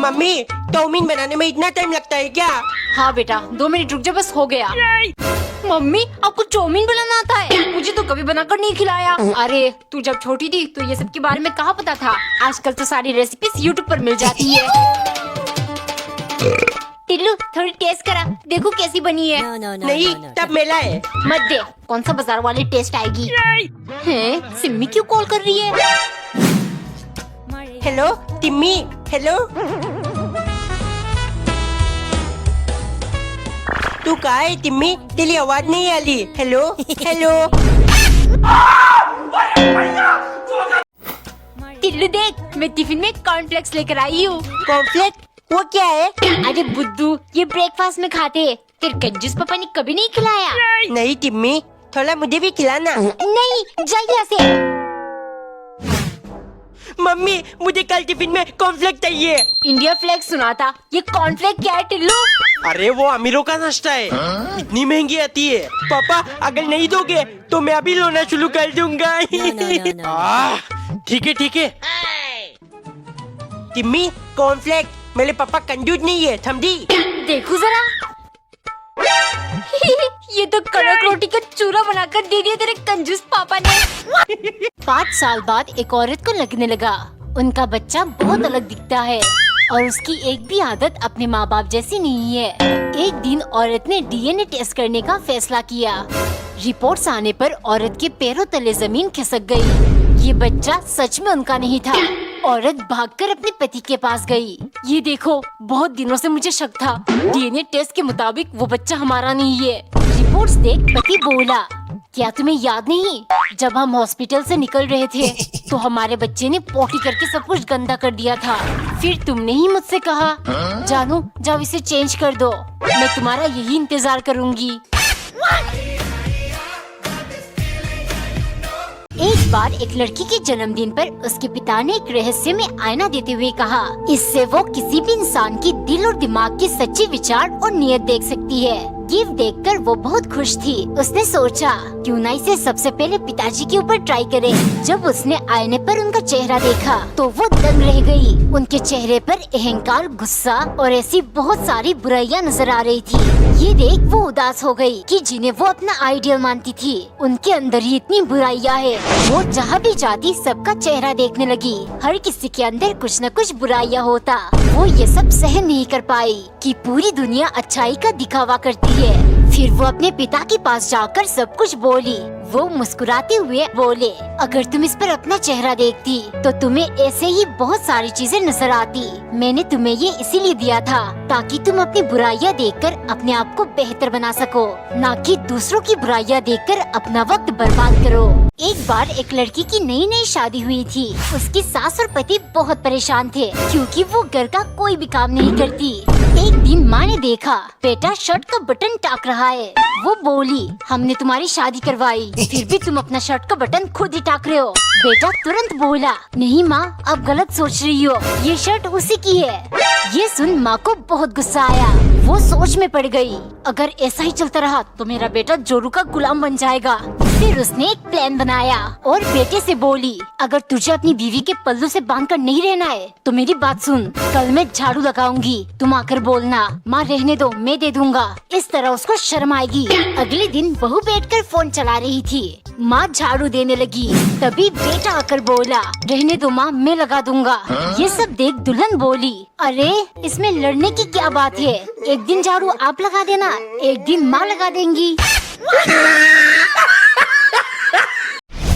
Mummy, chowmein बनाने में इतना टाइम लगता है क्या? हाँ बेटा, 2 मिनट रुक जा, बस हो गया। मम्मी, आपको चाउमीन बनाना आता है? मुझे तो कभी बनाकर नहीं खिलाया। अरे तू जब छोटी थी तो ये सब के बारे में कहाँ पता था। आजकल तो सारी रेसिपीज यूट्यूब पर मिल जाती है। टिल्लू, थोड़ी टेस्ट करा, देखो कैसी बनी है। नहीं, तब मेला है। मत दे, कौन सा बाजार वाली टेस्ट आएगी। हैं, सिम्मी क्यों कॉल कर रही है? Hello Timmy, hello. तू कहाँ है टिम्मी? तेरी आवाज नहीं आ रही। Hello hello. टिल्लू देख, मैं टिफिन में कॉर्नफ्लेक्स लेकर आई हूँ। कॉर्नफ्लेक्स? वो क्या है? अरे बुद्धू, ये ब्रेकफास्ट में खाते हैं। तेरे कंजूस पापा ने कभी नहीं खिलाया। नहीं टिम्मी, थोड़ा मुझे भी खिलाना। नहीं, जा यहाँ से। मम्मी, मुझे कल टिफिन में कॉर्नफ्लेक्स चाहिए। इंडिया फ्लैग सुना था, ये कॉर्नफ्लेक्स क्या है टिल्लू? अरे वो अमीरों का नाश्ता है। इतनी महंगी आती है। पापा, अगर नहीं दोगे तो मैं अभी रोना शुरू कर दूंगा। ठीक है ठीक है। टिम्मी, कॉर्नफ्लेक्स, मेरे पापा कंजूस नहीं है, समझी? देखो जरा। ये तो कड़क रोटी का चूरा बनाकर दे दिया तेरे कंजूस पापा ने। 5 साल बाद एक औरत को लगने लगा उनका बच्चा बहुत अलग दिखता है और उसकी एक भी आदत अपने माँ बाप जैसी नहीं है। एक दिन औरत ने डीएनए टेस्ट करने का फैसला किया। रिपोर्ट्स आने पर औरत के पैरों तले जमीन खिसक गई। ये बच्चा सच में उनका नहीं था। औरत भागकर अपने पति के पास गई। ये देखो, बहुत दिनों से मुझे शक था, डीएनए टेस्ट के मुताबिक वो बच्चा हमारा नहीं है। रिपोर्ट्स देख पति बोला, क्या तुम्हें याद नहीं, जब हम हॉस्पिटल से निकल रहे थे तो हमारे बच्चे ने पोटी करके सब कुछ गंदा कर दिया था। फिर तुमने ही मुझसे कहा, जानू जाओ इसे चेंज कर दो, मैं तुम्हारा यही इंतजार करूंगी। एक बार एक लड़की के जन्मदिन पर उसके पिता ने एक रहस्य में आईना देते हुए कहा, इससे वो किसी भी इंसान की दिल और दिमाग की सच्ची विचार और नियत देख सकती है। गिफ्ट देखकर वो बहुत खुश थी। उसने सोचा, क्यों ना इसे सबसे पहले पिताजी के ऊपर ट्राई करे। जब उसने आईने पर उनका चेहरा देखा तो वो दंग रह गई। उनके चेहरे पर अहंकार, गुस्सा और ऐसी बहुत सारी बुराइयां नजर आ रही थी। ये देख वो उदास हो गई कि जिन्हें वो अपना आइडियल मानती थी, उनके अंदर ही इतनी बुराइयां है। वो जहाँ भी जाती सबका चेहरा देखने लगी। हर किसी के अंदर कुछ न कुछ बुराइयां होता। वो ये सब सहन नहीं कर पाई कि पूरी दुनिया अच्छाई का दिखावा करती है। फिर वो अपने पिता के पास जाकर सब कुछ बोली। वो मुस्कुराते हुए बोले, अगर तुम इस पर अपना चेहरा देखती तो तुम्हें ऐसे ही बहुत सारी चीजें नजर आती। मैंने तुम्हें ये इसीलिए दिया था ताकि तुम अपनी बुराइयां देखकर अपने आप को बेहतर बना सको, ना कि दूसरों की बुराइयां देखकर अपना वक्त बर्बाद करो। एक बार एक लड़की की नई नई शादी हुई थी। उसकी सास और पति बहुत परेशान थे क्योंकि वो घर का कोई भी काम नहीं करती। एक दिन माँ ने देखा बेटा शर्ट का बटन टाक रहा है। वो बोली, हमने तुम्हारी शादी करवाई, फिर भी तुम अपना शर्ट का बटन खुद ही टाक रहे हो। बेटा तुरंत बोला, नहीं माँ, आप गलत सोच रही हो, ये शर्ट उसी की है। ये सुन माँ को बहुत गुस्सा आया। वो सोच में पड़ गई, अगर ऐसा ही चलता रहा तो मेरा बेटा जोरू का गुलाम बन जाएगा। फिर उसने एक प्लान बनाया और बेटे से बोली, अगर तुझे अपनी बीवी के पल्लू से बांधकर नहीं रहना है तो मेरी बात सुन, कल मैं झाड़ू लगाऊंगी, तुम आकर बोलना, माँ रहने दो मैं दे दूंगा। इस तरह उसको शर्म आएगी। अगले दिन बहू बैठकर फोन चला रही थी। माँ झाड़ू देने लगी, तभी बेटा आकर बोला, रहने दो माँ मैं लगा दूंगा। ये सब देख दुल्हन बोली, अरे इसमें लड़ने की क्या बात है, एक दिन झाड़ू आप लगा देना, एक दिन माँ लगा देंगी।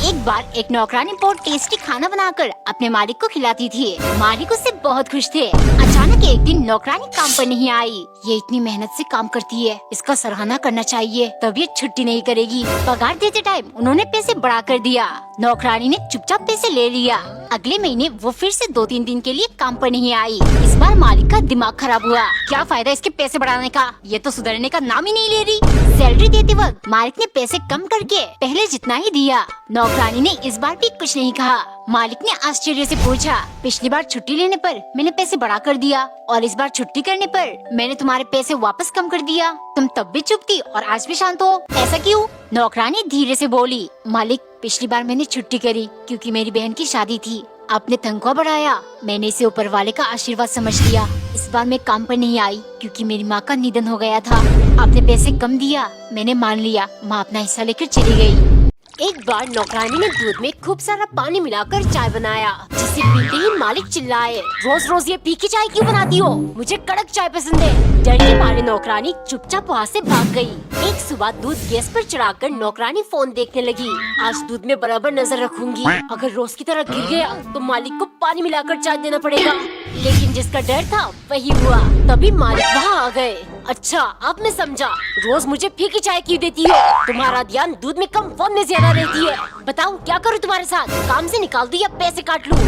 एक बार एक नौकरानी बहुत टेस्टी खाना बनाकर अपने मालिक को खिलाती थी। मालिक उससे बहुत खुश थे। अचानक एक दिन नौकरानी काम पर नहीं आई। ये इतनी मेहनत से काम करती है, इसका सराहना करना चाहिए, तबीयत छुट्टी नहीं करेगी। पगार देते टाइम उन्होंने पैसे बढ़ा कर दिया। नौकरानी ने चुपचाप पैसे ले लिया। अगले महीने वो फिर से 2-3 दिन के लिए काम पर नहीं आई। इस बार मालिक का दिमाग खराब हुआ, क्या फायदा इसके पैसे बढ़ाने का, ये तो सुधरने का नाम ही नहीं ले रही। सैलरी देते वक्त मालिक ने पैसे कम करके पहले जितना ही दिया। नौकरानी ने इस बार भी कुछ नहीं कहा। मालिक ने आश्चर्य से पूछा, पिछली बार छुट्टी लेने पर मैंने पैसे बढ़ा कर दिया और इस बार छुट्टी करने पर मैंने तुम्हारे पैसे वापस कम कर दिया, तुम तब भी चुप थी और आज भी शांत हो, ऐसा क्यों? नौकरानी धीरे से बोली, मालिक पिछली बार मैंने छुट्टी करी क्योंकि मेरी बहन की शादी थी, आपने तनख्वाह बढ़ाया, मैंने इसे ऊपर वाले का आशीर्वाद समझ लिया। इस बार मैं काम पर नहीं आई क्योंकि मेरी माँ का निधन हो गया था। आपने पैसे कम दिया, मैंने मान लिया। माँ अपना हिस्सा लेकर चली गई। एक बार नौकरानी ने दूध में खूब सारा पानी मिलाकर चाय बनाया, जिसे पीते ही मालिक चिल्लाए, रोज रोज ये पी के चाय क्यों बनाती हो? मुझे कड़क चाय पसंद है। डर के मारे नौकरानी चुपचाप वहाँ से भाग गई। एक सुबह दूध गैस पर चढ़ाकर नौकरानी फोन देखने लगी। आज दूध में बराबर नजर रखूंगी, अगर रोज की तरह गिर गया तो मालिक को पानी मिलाकर चाय देना पड़ेगा। लेकिन जिसका डर था वही हुआ। तभी मालिक वहाँ आ गए। अच्छा, अब मैं समझा, रोज मुझे फीकी चाय क्यों देती हो? तुम्हारा ध्यान दूध में कम, फोन में ज्यादा रहती है। बताओ क्या करूँ तुम्हारे साथ? काम से निकाल दूँ या पैसे काट लूँ?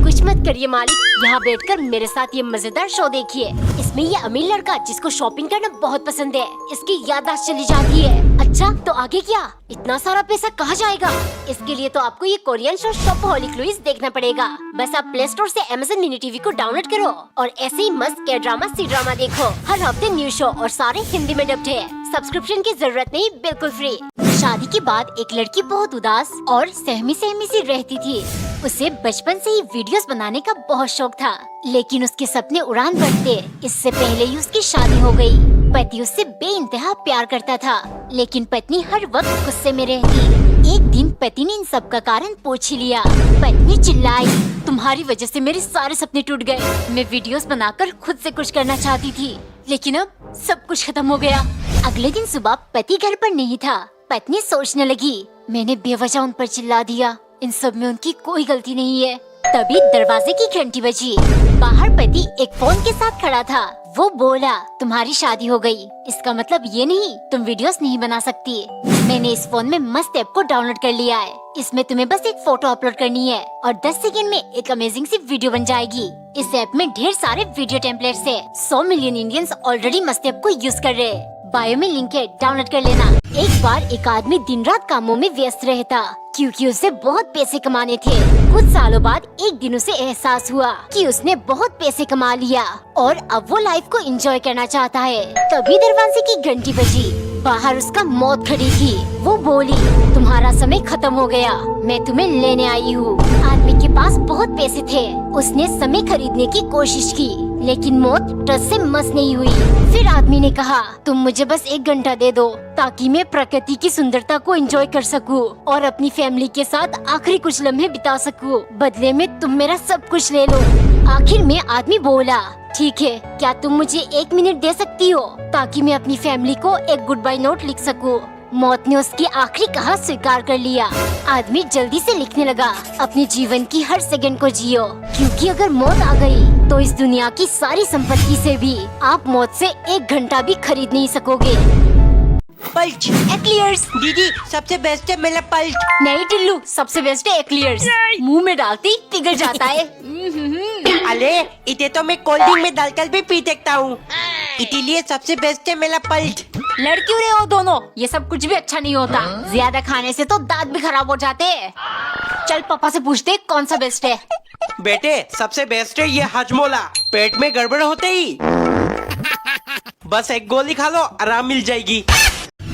कुछ मत करिए मालिक, यहाँ बैठकर मेरे साथ ये मजेदार शो देखिए। इसमें ये अमीर लड़का जिसको शॉपिंग करना बहुत पसंद है, इसकी याददाश्त चली जाती है। अच्छा, तो आगे क्या? इतना सारा पैसा कहाँ जाएगा? इसके लिए तो आपको ये कोरियन शो शॉपहोलिक लुइस देखना पड़ेगा। बस आप प्ले स्टोर से Amazon मिनी टीवी को डाउनलोड करो और ऐसे ही मस्त के ड्रामा सी ड्रामा देखो। हर हफ्ते न्यू शो और सारे हिंदी में डब्ड है। सब्सक्रिप्शन की जरूरत नहीं, बिल्कुल फ्री। शादी के बाद एक लड़की बहुत उदास और सहमी सहमी सी रहती थी। उसे बचपन से ही वीडियोस बनाने का बहुत शौक था, लेकिन उसके सपने उड़ान भरते। इससे पहले ही उसकी शादी हो गई। पति उससे बेइंतहा प्यार करता था, लेकिन पत्नी हर वक्त गुस्से में रहती। एक दिन पति ने इन सब का कारण पूछ ही लिया। पत्नी चिल्लाई, तुम्हारी वजह से मेरे सारे सपने टूट गए। मैं वीडियोस बनाकर खुद से कुछ करना चाहती थी, लेकिन अब सब कुछ खत्म हो गया। अगले दिन सुबह पति घर पर नहीं था। पत्नी सोचने लगी, मैंने बेवजह उन पर चिल्ला दिया। इन सब में उनकी कोई गलती नहीं है। तभी दरवाजे की घंटी बजी। बाहर पति एक फोन के साथ खड़ा था। वो बोला, तुम्हारी शादी हो गई, इसका मतलब ये नहीं तुम वीडियोस नहीं बना सकती। मैंने इस फोन में मस्त ऐप को डाउनलोड कर लिया है। इसमें तुम्हें बस एक फोटो अपलोड करनी है और 10 सेकंड में एक अमेजिंग सी वीडियो बन जाएगी। इस ऐप में ढेर सारे वीडियो टेम्पलेट्स है। 100 मिलियन इंडियंस ऑलरेडी मस्त ऐप को यूज कर रहे हैं। बायो में लिंक है, डाउनलोड कर लेना। एक बार एक आदमी दिन रात कामों में व्यस्त रहता, क्योंकि उसे बहुत पैसे कमाने थे। कुछ सालों बाद एक दिन उसे एहसास हुआ कि उसने बहुत पैसे कमा लिया और अब वो लाइफ को एंजॉय करना चाहता है। तभी दरवाजे की घंटी बजी। बाहर उसका मौत खड़ी थी। वो बोली, तुम्हारा समय खत्म हो गया, मैं तुम्हें लेने आई हूँ। आदमी के पास बहुत पैसे थे। उसने समय खरीदने की कोशिश की, लेकिन मौत टस से मस नहीं हुई। फिर आदमी ने कहा, तुम मुझे बस 1 घंटा दे दो ताकि मैं प्रकृति की सुंदरता को एंजॉय कर सकूं और अपनी फैमिली के साथ आखिरी कुछ लम्हे बिता सकूं। बदले में तुम मेरा सब कुछ ले लो। आखिर में आदमी बोला, ठीक है, क्या तुम मुझे 1 मिनट दे सकती हो ताकि मैं अपनी फैमिली को एक गुड बाय नोट लिख सकूं। मौत ने उसकी आखिरी कहा स्वीकार कर लिया। आदमी जल्दी से लिखने लगा, अपने जीवन की हर सेकंड को जियो, क्योंकि अगर मौत आ गई तो इस दुनिया की सारी संपत्ति से भी आप मौत से 1 घंटा भी खरीद नहीं सकोगे। पल्ट एक्लियर्स। दीदी, सबसे बेस्ट है मेरा पल्ट। नहीं टिल्लू, सबसे बेस्ट है एक्लियर्स। मुंह में डालते ही पिघल जाता है। अरे, इसे तो मैं कोल्ड ड्रिंक में डालकर भी पी सकता हूँ, इसीलिए सबसे बेस्ट है मेरा पल्ट। लड़ क्यों रहे हो दोनों? ये सब कुछ भी अच्छा नहीं होता। ज्यादा खाने से तो दांत भी खराब हो जाते हैं। चल पापा से पूछते कौन सा बेस्ट है। बेटे, सबसे बेस्ट है ये हजमोला। पेट में गड़बड़ होते ही बस एक गोली खा लो, आराम मिल जाएगी।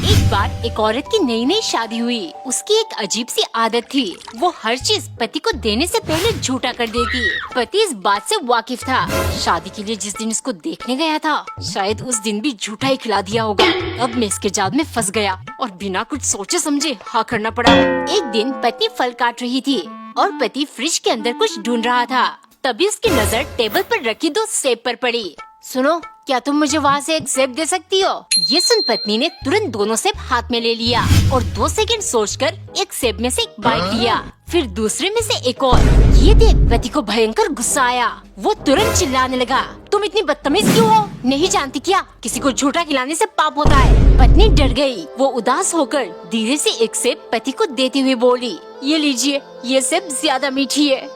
एक बार एक औरत की नई नई शादी हुई। उसकी एक अजीब सी आदत थी, वो हर चीज पति को देने से पहले झूठा कर देती। पति इस बात से वाकिफ था। शादी के लिए जिस दिन इसको देखने गया था, शायद उस दिन भी झूठा ही खिला दिया होगा। अब मैं इसके जाल में फंस गया और बिना कुछ सोचे समझे हाँ करना पड़ा। एक दिन पत्नी फल काट रही थी और पति फ्रिज के अंदर कुछ ढूंढ रहा था। तभी उसकी नजर टेबल पर रखी 2 सेब पर पड़ी। सुनो, क्या तुम मुझे वहाँ से एक सेब दे सकती हो? ये सुन पत्नी ने तुरंत दोनों सेब हाथ में ले लिया और 2 सेकंड सोचकर एक सेब में से एक बाइट लिया, फिर दूसरे में से एक और। ये देख पति को भयंकर गुस्सा आया। वो तुरंत चिल्लाने लगा, तुम इतनी बदतमीज क्यों हो? नहीं जानती क्या, किसी को झूठा खिलाने से पाप होता है। पत्नी डर गई। वो उदास होकर धीरे से एक सेब पति को देते हुए बोली, ये लीजिए, ये सेब ज्यादा मीठी है।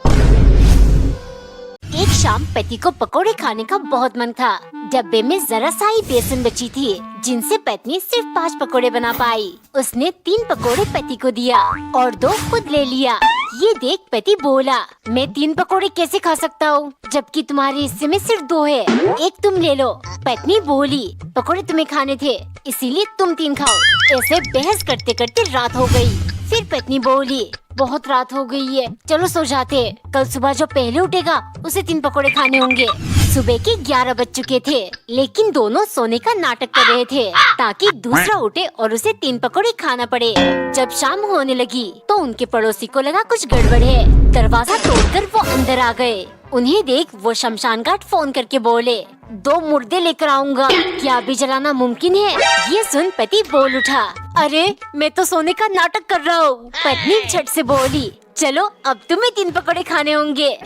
एक शाम पति को पकोड़े खाने का बहुत मन था। डब्बे में जरा सा ही बेसन बची थी, जिनसे पत्नी सिर्फ 5 पकोड़े बना पाई। उसने 3 पकोड़े पति को दिया और 2 खुद ले लिया। ये देख पति बोला, मैं 3 पकोड़े कैसे खा सकता हूँ, जबकि तुम्हारे हिस्से में सिर्फ 2 है, एक तुम ले लो। पत्नी बोली, पकोड़े तुम्हें खाने थे, इसीलिए तुम 3 खाओ। ऐसे बहस करते करते रात हो गई। फिर पत्नी बोली, बहुत रात हो गई है, चलो सो जाते हैं। कल सुबह जो पहले उठेगा उसे 3 पकोड़े खाने होंगे। सुबह के 11 बज चुके थे, लेकिन दोनों सोने का नाटक कर रहे थे ताकि दूसरा उठे और उसे 3 पकोड़े खाना पड़े। जब शाम होने लगी तो उनके पड़ोसी को लगा कुछ गड़बड़ है। दरवाजा तोड़कर वो अंदर आ गए। उन्हें देख वो शमशान घाट फोन करके बोले, 2 मुर्दे लेकर आऊंगा, क्या अभी जलाना मुमकिन है? ये सुन पति बोल उठा, अरे मैं तो सोने का नाटक कर रहा हूँ। पत्नी झट से बोली, चलो अब तुम्हें 3 पकोड़े खाने होंगे।